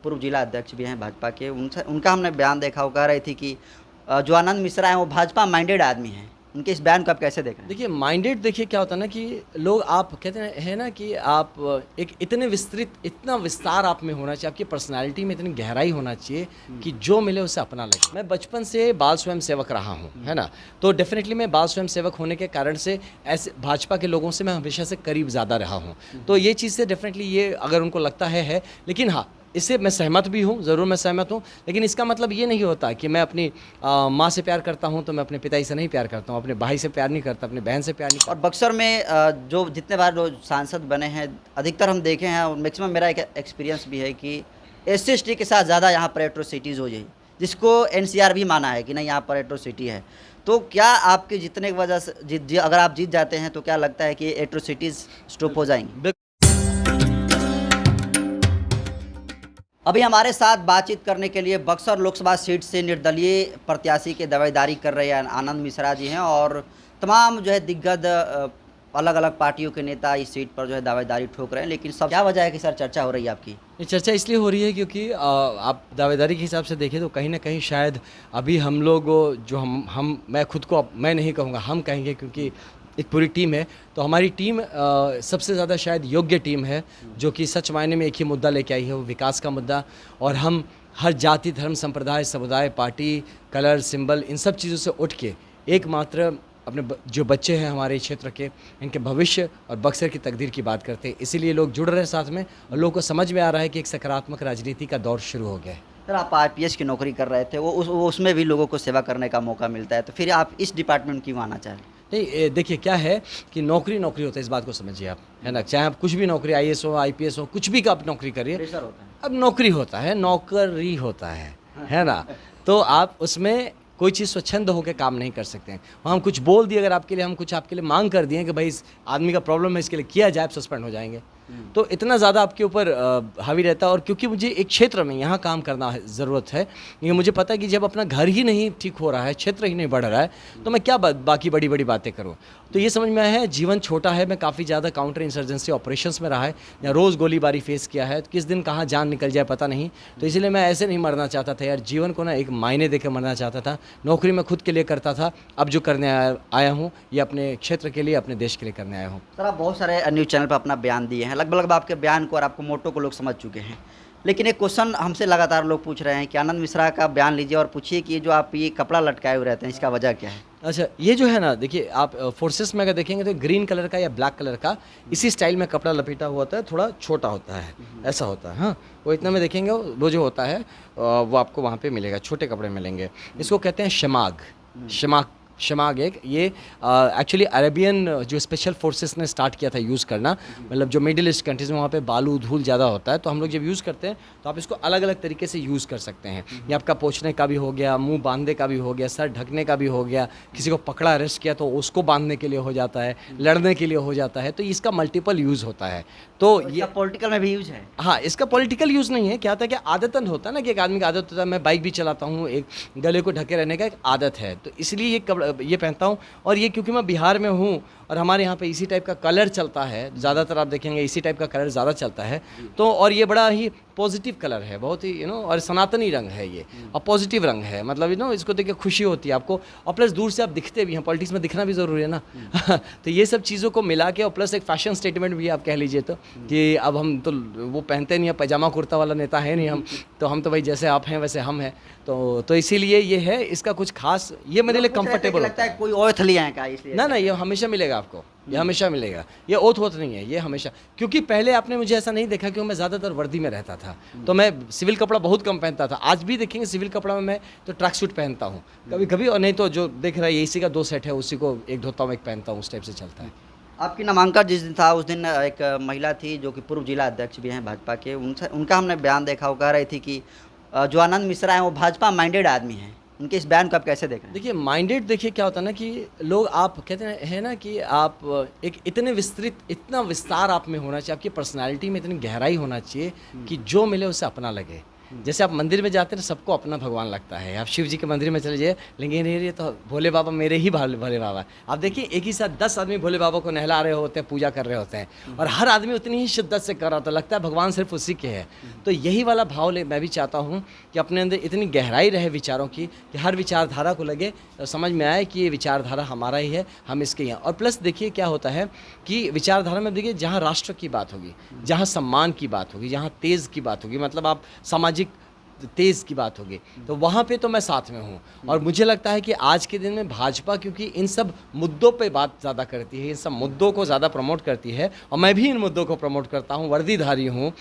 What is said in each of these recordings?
पूर्व जिला अध्यक्ष भी हैं भाजपा के, उनसे उनका हमने बयान देखा, वो कह रही थी कि जो आनंद मिश्रा हैं वो भाजपा माइंडेड आदमी हैं। उनके इस बयान को आप कैसे देख रहे हैं? देखिए माइंडेड, देखिए क्या होता है ना कि लोग, आप कहते हैं ना कि आप एक इतने विस्तृत, इतना विस्तार आप में होना चाहिए, आपकी पर्सनालिटी में इतनी गहराई होना चाहिए कि जो मिले उसे अपना लगे। मैं बचपन से बाल स्वयं सेवक रहा हूँ, है ना, तो डेफिनेटली मैं बाल स्वयं सेवक होने के कारण से ऐसे भाजपा के लोगों से मैं हमेशा से करीब ज़्यादा रहा हूँ। तो ये चीज़ से डेफिनेटली ये अगर उनको लगता है, लेकिन हाँ, इससे मैं सहमत भी हूँ, ज़रूर मैं सहमत हूँ, लेकिन इसका मतलब ये नहीं होता कि मैं अपनी माँ से प्यार करता हूँ तो मैं अपने पिताजी से नहीं प्यार करता हूँ, अपने भाई से प्यार नहीं करता, अपने बहन से प्यार नहीं और करता। बक्सर में जो जितने बार जो सांसद बने हैं, अधिकतर हम देखे हैं और मैक्सिमम मेरा एक एक्सपीरियंस भी है कि SC/ST के साथ ज़्यादा यहाँ पर एट्रोसिटीज़ हो जाए, जिसको NCR भी माना है कि नहीं यहाँ पर एट्रोसिटी है। तो क्या आपके जीतने की वजह से अगर आप जीत जाते हैं तो क्या लगता है कि एट्रोसिटीज़ स्टॉप हो जाएंगी? अभी हमारे साथ बातचीत करने के लिए बक्सर लोकसभा सीट से निर्दलीय प्रत्याशी के दावेदारी कर रहे हैं आनंद मिश्रा जी हैं, और तमाम जो है दिग्गज अलग अलग पार्टियों के नेता इस सीट पर जो है दावेदारी ठोक रहे हैं। लेकिन सब क्या वजह है कि सर चर्चा हो रही है आपकी? ये चर्चा इसलिए हो रही है क्योंकि आप दावेदारी के हिसाब से देखें तो कहीं ना कहीं शायद अभी हम लोग जो मैं खुद को मैं नहीं कहूँगा, हम कहेंगे, क्योंकि एक पूरी टीम है, तो हमारी टीम सबसे ज़्यादा शायद योग्य टीम है, जो कि सच मायने में एक ही मुद्दा लेके आई है, वो विकास का मुद्दा। और हम हर जाति, धर्म, संप्रदाय, समुदाय, पार्टी, कलर, सिंबल, इन सब चीज़ों से उठ के एकमात्र अपने जो बच्चे हैं हमारे क्षेत्र के, इनके भविष्य और बक्सर की तकदीर की बात करते हैं। इसीलिए लोग जुड़ रहे हैं साथ में, और लोगों को समझ में आ रहा है कि एक सकारात्मक राजनीति का दौर शुरू हो गया है। सर आप IPS की नौकरी कर रहे थे, वो उसमें भी लोगों को सेवा करने का मौका मिलता है, तो फिर आप इस डिपार्टमेंट क्यों आना चाह रहे हैं? नहीं, देखिए क्या है कि नौकरी नौकरी होता है, इस बात को समझिए आप, है ना, चाहे आप कुछ भी नौकरी, IAS हो, IPS हो, कुछ भी का आप नौकरी करिए, प्रेशर होता है। अब नौकरी होता है, नौकरी होता है ना, तो आप उसमें कोई चीज़ स्वच्छंद होकर काम नहीं कर सकते हैं। हम कुछ बोल दिए, अगर आपके लिए हम कुछ आपके लिए मांग कर दिए कि भाई इस आदमी का प्रॉब्लम है, इसके लिए किया जाए, आप सस्पेंड हो जाएंगे। तो इतना ज़्यादा आपके ऊपर हावी रहता है। और क्योंकि मुझे एक क्षेत्र में यहाँ काम करना ज़रूरत है, क्योंकि मुझे पता है कि जब अपना घर ही नहीं ठीक हो रहा है, क्षेत्र ही नहीं बढ़ रहा है, तो मैं क्या बाकी बड़ी बड़ी बातें करूँ। तो ये समझ में आया है, जीवन छोटा है, मैं काफ़ी ज़्यादा काउंटर इंसर्जेंसी ऑपरेशंस में रहा है, या रोज़ गोलीबारी फेस किया है, तो किस दिन कहाँ जान निकल जाए पता नहीं। तो इसलिए मैं ऐसे नहीं मरना चाहता था यार, जीवन को ना एक मायने देकर मरना चाहता था। नौकरी मैं खुद के लिए करता था, अब जो करने आया हूँ ये अपने क्षेत्र के लिए, अपने देश के लिए करने आया हूँ। सर आप बहुत सारे न्यूज़ चैनल पर अपना बयान दिए हैं, लगभग आपके बयान को और आपको मोटो को लोग समझ चुके हैं। लेकिन एक क्वेश्चन हमसे लगातार लोग पूछ रहे हैं कि आनंद मिश्रा का बयान लीजिए और पूछिए कि जो आप ये कपड़ा लटकाए हुए रहते हैं, इसका वजह क्या है? अच्छा, ये जो है ना, देखिए आप फोर्सेस में अगर देखेंगे तो ग्रीन कलर का या ब्लैक कलर का इसी स्टाइल में कपड़ा लपेटा हुआ होता है, थोड़ा छोटा होता है, ऐसा होता है। हाँ, वो इतना में देखेंगे, वो जो होता है वो आपको वहाँ पे मिलेगा, छोटे कपड़े मिलेंगे। इसको कहते हैं शमाग। शमाग एक ये एक्चुअली अरेबियन जो स्पेशल फोर्सेस ने स्टार्ट किया था यूज़ करना, मतलब जो मिडिल ईस्ट कंट्रीज़ में वहाँ पे बालू धूल ज़्यादा होता है, तो हम लोग जब यूज़ करते हैं तो आप इसको अलग अलग तरीके से यूज़ कर सकते हैं। ये आपका पोंछने का भी हो गया, मुंह बांधने का भी हो गया, सर ढकने का भी हो गया, किसी को पकड़ा अरेस्ट किया तो उसको बांधने के लिए हो जाता है, लड़ने के लिए हो जाता है, तो इसका मल्टीपल यूज़ होता है। तो ये पॉलिटिकल में भी यूज है? हाँ, इसका पॉलिटिकल यूज़ नहीं है। क्या होता है कि आदतन होता है ना, कि एक आदमी की आदत होता है, मैं बाइक भी चलाता हूँ, एक गले को ढके रहने का एक आदत है, तो इसलिए ये कपड़ा ये पहनता हूँ। और ये क्योंकि मैं बिहार में हूँ और हमारे यहाँ पे इसी टाइप का कलर चलता है, ज़्यादातर आप देखेंगे इसी टाइप का कलर ज़्यादा चलता है, तो और ये बड़ा ही पॉजिटिव कलर है, बहुत ही और सनातनी रंग है ये, और पॉजिटिव रंग है, मतलब इसको देख के खुशी होती है आपको, और प्लस दूर से आप दिखते भी हैं, पॉलिटिक्स में दिखना भी ज़रूरी है ना। तो ये सब चीज़ों को मिला के, और प्लस एक फैशन स्टेटमेंट भी आप कह लीजिए तो, कि अब हम तो वो पहनते नहीं है, पैजामा कुर्ता वाला नेता है नहीं हम, तो हम तो भाई जैसे आप हैं वैसे हम हैं, तो इसीलिए ये है, इसका कुछ खास ये मेरे लिए कंफर्टेबल लगता है। कोई ओथ लिया है क्या इसलिए? ना, ये हमेशा मिलेगा आपको, ये हमेशा मिलेगा, ये ओथ होत नहीं है, ये हमेशा। क्योंकि पहले आपने मुझे ऐसा नहीं देखा, क्योंकि मैं ज़्यादातर वर्दी में रहता था, तो मैं सिविल कपड़ा बहुत कम पहनता था। आज भी देखेंगे सिविल कपड़ा में मैं तो ट्रैक सूट पहनता हूँ कभी कभी, और नहीं तो जो देख रहा है इसी का 2 सेट है, उसी को एक धोता हूँ एक पहनता हूँ, उस टाइप से चलता है। आपकी नामांकन जिस दिन था उस दिन एक महिला थी जो कि पूर्व जिला अध्यक्ष भी हैं भाजपा के, उनका हमने बयान देखा, वो कह रही थी कि जो आनंद मिश्रा हैं वो भाजपा माइंडेड आदमी हैं। उनके इस बयान को आप कैसे देख रहे हैं? देखिए माइंडेड, देखिए क्या होता है ना कि लोग, आप कहते हैं ना कि आप एक इतने विस्तृत, इतना विस्तार आप में होना चाहिए, आपकी पर्सनालिटी में इतनी गहराई होना चाहिए कि जो मिले उसे अपना लगे। जैसे आप मंदिर में जाते हैं सबको अपना भगवान लगता है। आप शिव जी के मंदिर में चले जाइए, लेकिन ये तो भोले बाबा मेरे ही भोले बाबा। आप देखिए एक ही साथ 10 आदमी भोले बाबा को नहला रहे होते हैं, पूजा कर रहे होते हैं, और हर आदमी उतनी ही शिद्दत से कर रहा होता है, लगता है भगवान सिर्फ उसी के है। तो यही वाला भाव मैं भी चाहता हूँ कि अपने अंदर इतनी गहराई रहे विचारों की कि हर विचारधारा को लगे तो समझ में आए कि ये विचारधारा हमारा ही है, हम इसके यहाँ। और प्लस देखिए क्या होता है कि विचारधारा में देखिए जहाँ राष्ट्र की बात होगी, जहाँ सम्मान की बात होगी, जहाँ तेज़ की बात होगी, मतलब आप सामाजिक तेज़ की बात होगी, तो वहाँ पे तो मैं साथ में हूँ। और मुझे लगता है कि आज के दिन में भाजपा क्योंकि इन सब मुद्दों पे बात ज़्यादा करती है, इन सब मुद्दों को ज़्यादा प्रमोट करती है, और मैं भी इन मुद्दों को प्रमोट करता हूँ, वर्दीधारी हूँ,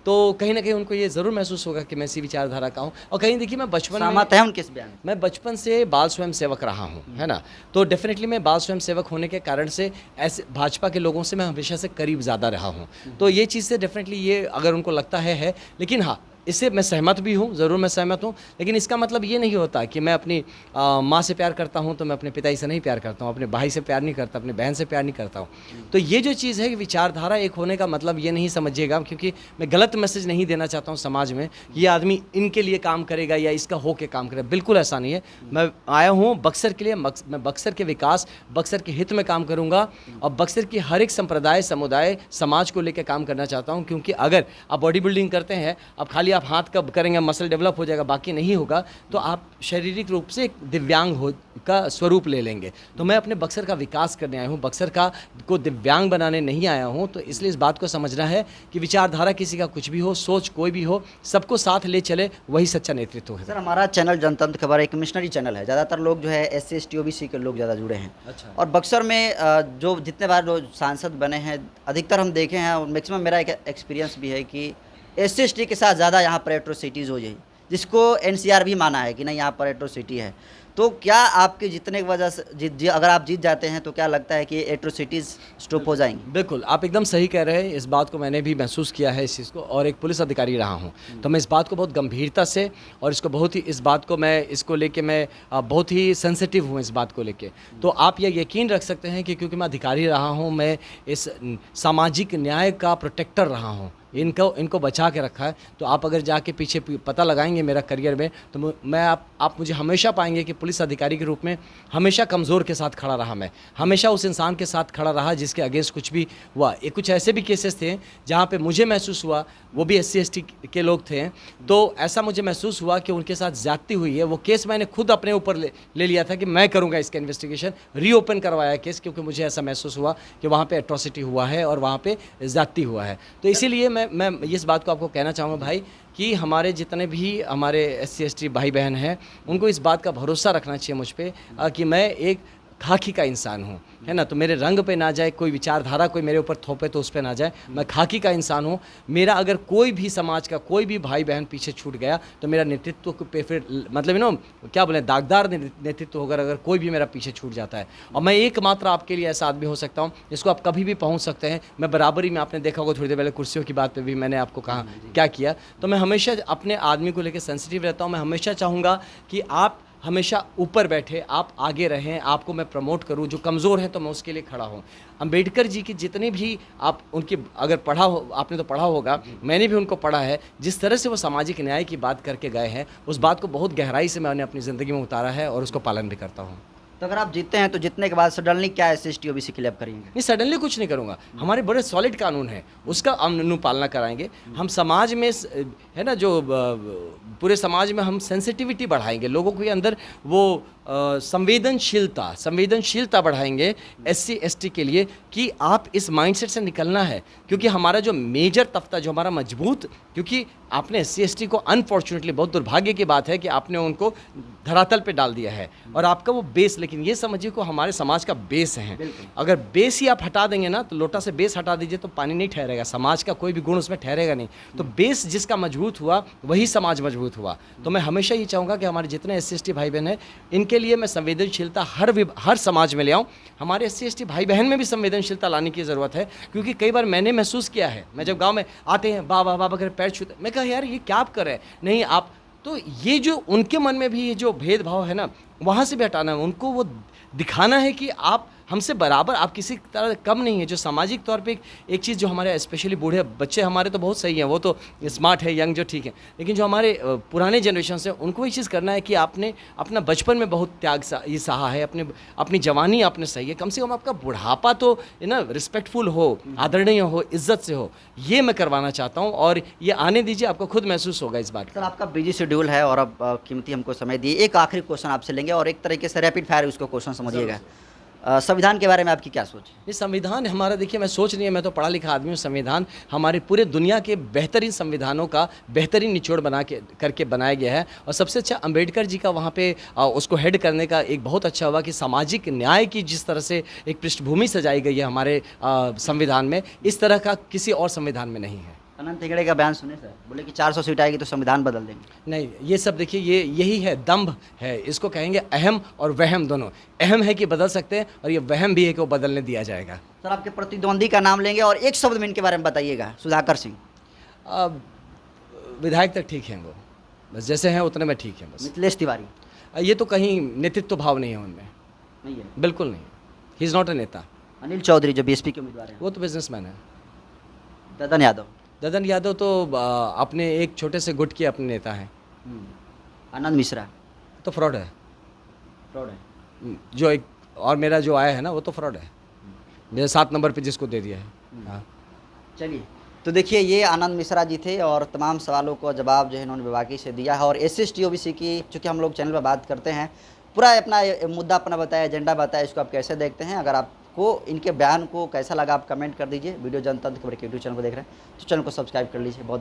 तो कहीं ना कहीं उनको ये ज़रूर महसूस होगा कि मैं इसी विचारधारा का हूँ। और कहीं देखिए मैं बचपन में सहमत है उनके इस बयान? मैं बचपन से बाल स्वयं सेवक रहा हूँ, है ना, तो डेफिनेटली मैं बाल स्वयं सेवक होने के कारण से ऐसे भाजपा के लोगों से मैं हमेशा से करीब ज़्यादा रहा हूँ। तो ये चीज़ से डेफिनेटली ये अगर उनको लगता है, लेकिन हाँ इससे मैं सहमत भी हूँ, ज़रूर मैं सहमत हूँ, लेकिन इसका मतलब ये नहीं होता कि मैं अपनी माँ से प्यार करता हूँ तो मैं अपने पिताजी से नहीं प्यार करता हूँ, अपने भाई से प्यार नहीं करता, अपने बहन से प्यार नहीं करता हूँ। तो ये जो चीज़ है कि विचारधारा एक होने का मतलब ये नहीं समझिएगा, क्योंकि मैं गलत मैसेज नहीं देना चाहता हूँ समाज में, ये आदमी इनके लिए काम करेगा या इसका हो के काम करेगा, बिल्कुल ऐसा नहीं है। मैं आया हूँ बक्सर के लिए, मैं बक्सर के विकास, बक्सर के हित में काम करूँगा, और बक्सर की हर एक संप्रदाय, समुदाय, समाज को लेकर काम करना चाहता हूँ। क्योंकि अगर आप बॉडी बिल्डिंग करते हैं, अब खाली आप हाथ कब करेंगे, मसल डेवलप हो जाएगा, बाकी नहीं होगा, तो आप शारीरिक रूप से एक दिव्यांग का स्वरूप ले लेंगे। तो मैं अपने बक्सर का विकास करने आया हूँ, बक्सर को दिव्यांग बनाने नहीं आया हूँ। तो इसलिए इस बात को समझना है कि विचारधारा किसी का कुछ भी हो, सोच कोई भी हो, सबको साथ ले चले, वही सच्चा नेतृत्व है। सर हमारा चैनल जनतंत्र खबर एक मिशनरी चैनल है, ज़्यादातर लोग जो है SC ST OBC के लोग ज़्यादा जुड़े हैं। अच्छा। और बक्सर में जो जितने बार जो सांसद बने हैं अधिकतर हम देखे हैं, और मैक्सिमम मेरा एक एक्सपीरियंस भी है कि SC ST के साथ ज़्यादा यहाँ पर एट्रोसिटीज़ हो जाए, जिसको NCR भी माना है कि नहीं यहाँ पर एट्रोसिटी है। तो क्या आपके जीतने की वजह से अगर आप जीत जाते हैं तो क्या लगता है कि एट्रोसिटीज़ स्टॉप हो जाएंगी? बिल्कुल, आप एकदम सही कह रहे हैं। इस बात को मैंने भी महसूस किया है इस चीज़ को, और एक पुलिस अधिकारी रहा हूँ, तो मैं इस बात को बहुत गंभीरता से, और इसको बहुत ही, इस बात को मैं इसको लेके मैं बहुत ही सेंसिटिव हूँ इस बात को लेके। तो आप ये यकीन रख सकते हैं कि क्योंकि मैं अधिकारी रहा हूँ, मैं इस सामाजिक न्याय का प्रोटेक्टर रहा हूँ, इनको बचा के रखा है। तो आप अगर जाके पीछे पता लगाएंगे मेरा करियर में, तो मैं आप मुझे हमेशा पाएंगे कि पुलिस अधिकारी के रूप में हमेशा कमज़ोर के साथ खड़ा रहा। मैं हमेशा उस इंसान के साथ खड़ा रहा जिसके अगेंस्ट कुछ भी हुआ। ये कुछ ऐसे भी केसेस थे जहाँ पे मुझे महसूस हुआ, वो भी SC ST के लोग थे, तो ऐसा मुझे महसूस हुआ कि उनके साथ ज़्यादती हुई है। वो केस मैंने खुद अपने ऊपर ले लिया था कि मैं करूँगा इसका इन्वेस्टिगेशन, रीओपन करवाया केस, क्योंकि मुझे ऐसा महसूस हुआ कि वहाँ पर एट्रोसिटी हुआ है और वहाँ पर ज़्यादती हुआ है। तो इसीलिए मैं इस बात को आपको कहना चाहूँगा भाई कि हमारे जितने भी हमारे SC ST भाई बहन हैं, उनको इस बात का भरोसा रखना चाहिए मुझ पे कि मैं एक खाकी का इंसान हूँ, है ना। तो मेरे रंग पे ना जाए, कोई विचारधारा कोई मेरे ऊपर थोपे तो उस पे ना जाए। मैं खाकी का इंसान हूँ। मेरा अगर कोई भी समाज का कोई भी भाई बहन पीछे छूट गया तो मेरा नेतृत्व पे फिर मतलब क्या बोले, दागदार नेतृत्व होगा अगर कोई भी मेरा पीछे छूट जाता है। और मैं एकमात्र आपके लिए ऐसा आदमी हो सकता हूँ जिसको आप कभी भी पहुँच सकते हैं। मैं बराबरी में, आपने देखा होगा थोड़ी देर पहले कुर्सियों की बात पर भी मैंने आपको कहा क्या किया। तो मैं हमेशा अपने आदमी को लेकर सेंसिटिव रहता हूँ। मैं हमेशा चाहूँगा कि आप हमेशा ऊपर बैठे, आप आगे रहें, आपको मैं प्रमोट करूं। जो कमज़ोर है तो मैं उसके लिए खड़ा हूं। अंबेडकर जी की जितने भी आप उनकी अगर पढ़ा हो, आपने तो पढ़ा होगा, मैंने भी उनको पढ़ा है, जिस तरह से वो सामाजिक न्याय की बात करके गए हैं, उस बात को बहुत गहराई से मैंने अपनी ज़िंदगी में उतारा है और उसको पालन भी करता हूँ। तो अगर आप जीतते हैं तो जीतने के बाद सडनली क्या SC ST OBC के लिए आप करेंगे? नहीं, सडनली कुछ नहीं करूँगा। हमारे बड़े सॉलिड कानून हैं, उसका अनुपालना कराएंगे। हम समाज में, है ना, जो पूरे समाज में हम सेंसिटिविटी बढ़ाएंगे, लोगों के अंदर वो संवेदनशीलता बढ़ाएंगे SC ST के लिए कि आप इस माइंडसेट से निकलना है। क्योंकि हमारा जो मेजर तख्ता, जो हमारा मजबूत, क्योंकि आपने SC ST को अनफॉर्चुनेटली, बहुत दुर्भाग्य की बात है कि आपने उनको धरातल पे डाल दिया है, और आपका वो बेस, लेकिन ये समझिए को हमारे समाज का बेस है। अगर बेस ही आप हटा देंगे ना, तो लोटा से बेस हटा दीजिए तो पानी नहीं ठहरेगा, समाज का कोई भी गुण उसमें ठहरेगा नहीं। तो बेस जिसका मजबूत हुआ वही समाज मजबूत हुआ। तो मैं हमेशा ये चाहूँगा कि हमारे जितने SC ST भाई बहन हैं, इनके लिए मैं संवेदनशीलता हर समाज में ले आऊँ। हमारे SC ST भाई बहन में भी संवेदनशीलता लाने की ज़रूरत है, क्योंकि कई बार मैंने महसूस किया है, मैं जब गाँव में आते हैं, बाबा बाबा कर पैर छूते, मैं कहा यार ये क्या आप कर रहे हैं, नहीं आप, तो ये जो उनके मन में भी ये जो भेदभाव है ना, वहाँ से भी हटाना है। उनको वो दिखाना है कि आप हमसे बराबर, आप किसी तरह कम नहीं है। जो सामाजिक तौर पे एक चीज़ जो हमारे स्पेशली बूढ़े बच्चे हमारे तो बहुत सही हैं, वो तो स्मार्ट है, यंग जो ठीक है, लेकिन जो हमारे पुराने जनरेशन से, उनको ये चीज़ करना है कि आपने अपना बचपन में बहुत त्याग ये सहा है, अपनी जवानी आपने सही है, कम से कम आपका बुढ़ापा तो ना रिस्पेक्टफुल हो, आदरणीय हो, इज्जत से हो, ये मैं करवाना चाहता हूँ। और ये आने दीजिए, आपको खुद महसूस होगा इस बात सर का। आपका बिजी शेड्यूल है और अब कीमती हमको समय दिए, एक आखिरी क्वेश्चन आपसे लेंगे और एक तरीके से रैपिड फायर उसको क्वेश्चन समझिएगा। संविधान के बारे में आपकी क्या सोच है? ये संविधान हमारा, देखिए मैं सोच नहीं है, मैं तो पढ़ा लिखा आदमी हूँ। संविधान हमारे पूरे दुनिया के बेहतरीन संविधानों का बेहतरीन निचोड़ बना के करके बनाया गया है। और सबसे अच्छा अंबेडकर जी का वहाँ पे उसको हेड करने का एक बहुत अच्छा हुआ कि सामाजिक न्याय की जिस तरह से एक पृष्ठभूमि सजाई गई है हमारे संविधान में, इस तरह का किसी और संविधान में नहीं है। अनंत हेगड़े का बयान सुने सर, बोले कि 400 सीट आएगी तो संविधान बदल देंगे। नहीं, ये सब देखिए, यही है, दंभ है, इसको कहेंगे अहम और वहम दोनों। अहम है कि बदल सकते हैं और ये वहम भी है कि वो बदलने दिया जाएगा। सर आपके प्रतिद्वंदी का नाम लेंगे और एक शब्द में इनके बारे में बताइएगा। सुधाकर सिंह, विधायक तक ठीक हैं वो, बस जैसे हैं उतने में ठीक हैं बस। मिथिलेश तिवारी, ये तो कहीं नेतृत्व भाव नहीं है उनमें, नहीं है। बिल्कुल नहीं। ही इज़ नॉट अ नेता। अनिल चौधरी जो बीएसपी के उम्मीदवार हैं। वो तो बिजनेसमैन है। ददन यादव, ददन यादव तो अपने एक छोटे से गुट के अपने नेता हैं। आनंद मिश्रा, तो फ्रॉड है। फ्रॉड है। जो एक और मेरा जो आया है ना, वो तो फ्रॉड है, मेरे 7 नंबर पे जिसको दे दिया है। हाँ, चलिए, तो देखिए ये आनंद मिश्रा जी थे और तमाम सवालों को जवाब जो है इन्होंने बेबाकी से दिया है। और SC/ST OBC की चूँकि हम लोग चैनल पर बात करते हैं, पूरा अपना मुद्दा अपना बताया, एजेंडा बताया, इसको आप कैसे देखते हैं? अगर आपको इनके बयान को कैसा लगा आप कमेंट कर दीजिए। वीडियो जनतंत्र खबर के यूट्यूब चैनल को देख रहे हैं तो चैनल को सब्सक्राइब कर लीजिए। बहुत